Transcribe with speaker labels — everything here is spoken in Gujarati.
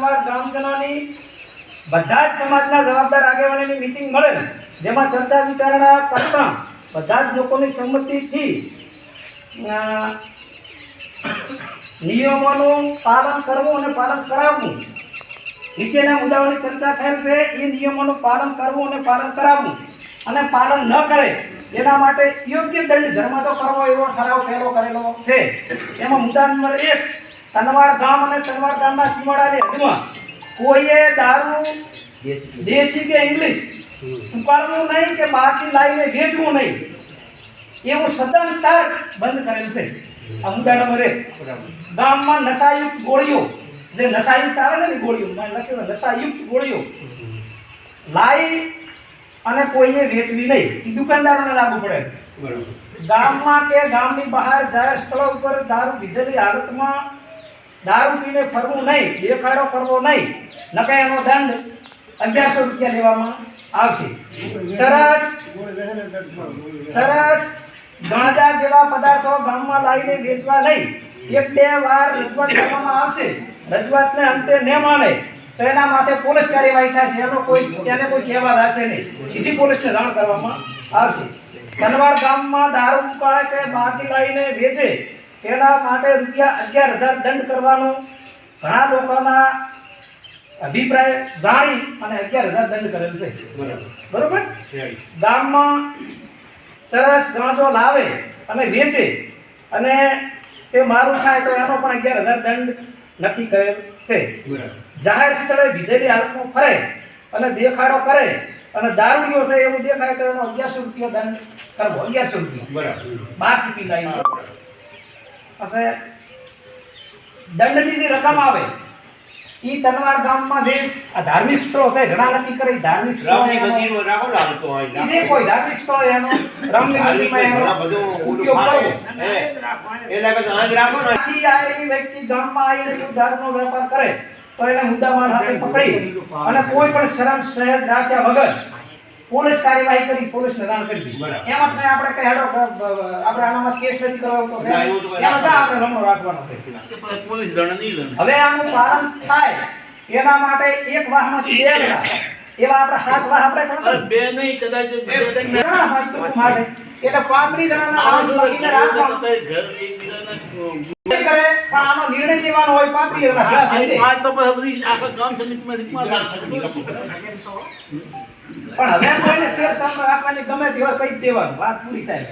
Speaker 1: વારંવાર ગ્રામજનોની બધા જ સમાજના જવાબદાર આગેવાનોની મીટિંગ મળે, જેમાં ચર્ચા વિચારણા કરતા બધા જ લોકોની સંમતિથી નિયમોનું પાલન કરવું અને પાલન કરાવવું, નીચેના મુદ્દાઓની ચર્ચા થયેલ છે. એ નિયમોનું પાલન કરવું અને પાલન કરાવવું, અને પાલન ન કરે એના માટે યોગ્ય દંડ ધર્મ તો કરવો એવો ઠરાવ પહેલો કરેલો છે. એમાં મુદ્દા નંબર 1, તનવાડ ગામ અને તનવાડ ગામના સીમાડાની હદમાં કોઈએ દારૂ દેશી કે ઇંગ્લિશ ઉકાળવું નહીં કે બહારથી લાવીને વેચવું નહીં, એવું સદંતર બંધ કરેલ છે. આ મુદ્દા નંબર 1. ગામમાં નશાયુક્ત ગોળીઓ, જે નશાયુક્ત આવે ને ગોળીઓ લખ્યું નશાયુક્ત ગોળીઓ લાવી અને કોઈએ વેચવી નહીં, એ દુકાનદારોને લાગુ પડે. ગામમાં કે ગામની બહાર જાહેર સ્થળો ઉપર દારૂ પીધેલી હાલતમાં દારૂ પીને ફરવું નહીં, દેખાડો કરવો નહીં, નકે એનો દંડ 1100 રૂપિયા લેવામાં આવશે. ચરસ ગાંજા જેવા પદાર્થો ગામમાં લાવીને વેચવા નહીં. 1-2 વાર રજૂઆત કરવામાં આવશે, રજૂઆતને અંતે ન માને તો એના માટે પોલીસ કાર્યવાહી થશે. એને કોઈ કહેવા થશે નહીં, સીધી પોલીસને જાણ કરવામાં આવશે. તનવાડ ગામમાં દારૂ ઉકાળે કે બહારથી લાવીને વેચે તેના માટે ₹11,000 દંડ કરવાનો ઘણા લોકોના અભિપ્રાય જાણી અને 11,000 દંડ કરેલ છે. બરોબર. ગામમાં ચરસ ગાંજો લાવે અને વેચે અને તે મારું થાય તો એનો પણ 11,000 દંડ નક્કી કરેલ છે. જાહેર સ્થળે વિધેલી હાલતમાં ફરે અને દેખાડો કરે અને દારૂડિયો છે એવું દેખાય તો એનો 1100 રૂપિયા દંડ કરવો. 1100 રૂપિયા બરાબર. 12 થી લાઈન પછી દંડની જે રકમ આવે ઈ તનવાડ ગામમાં જે આ ધાર્મિક સ્થળો છે ઘણા નક્કી કરે. ધાર્મિક સ્થળો મંદિરનો રાખો લાગતો હોય, ઈ કોઈ ધાર્મિક સ્થળ એનો રામની મંદિરમાં એનો બધો ઉપયોગ કરવો એ લાગે તો આજ રાખો ને. આથી આવેલી વ્યક્તિ ગામમાં આવીને દારૂનો વેપાર કરે તો એને મુદ્દામાલ હાથે પકડી અને કોઈ પણ શરમ સહેજ રાખ્યા વગર પોલીસ કાર્યવાહી કરી પોલીસને જાણ કરી. એમાં જ આપણે કઈ હેડો આપણે આનામાં કેસ નથી કરાવવો તો એમાં જા આપણે રમણો રાખવાનો છે. પોલીસ દંડ નહીં. હવે આનું પાલન થાય એના માટે એક વાહમાંથી 2 જણા એવા આપણે 7 વાહ આપણે કરતા 2 નહીં કદાચ 2 જણા માટે એટલે 35 જણાના નામ લખીને રાખવાનું. ઘર એકબીજાના કરે પણ આનો નિર્ણય લેવાનો હોય 35 જણા. આ તો બધી આખા ગામ સમિતિમાંથી પણ હવે કોઈને શેર સામે રાખવાની ગમે તેવા કઈ દેવાનું વાત પૂરી થાય.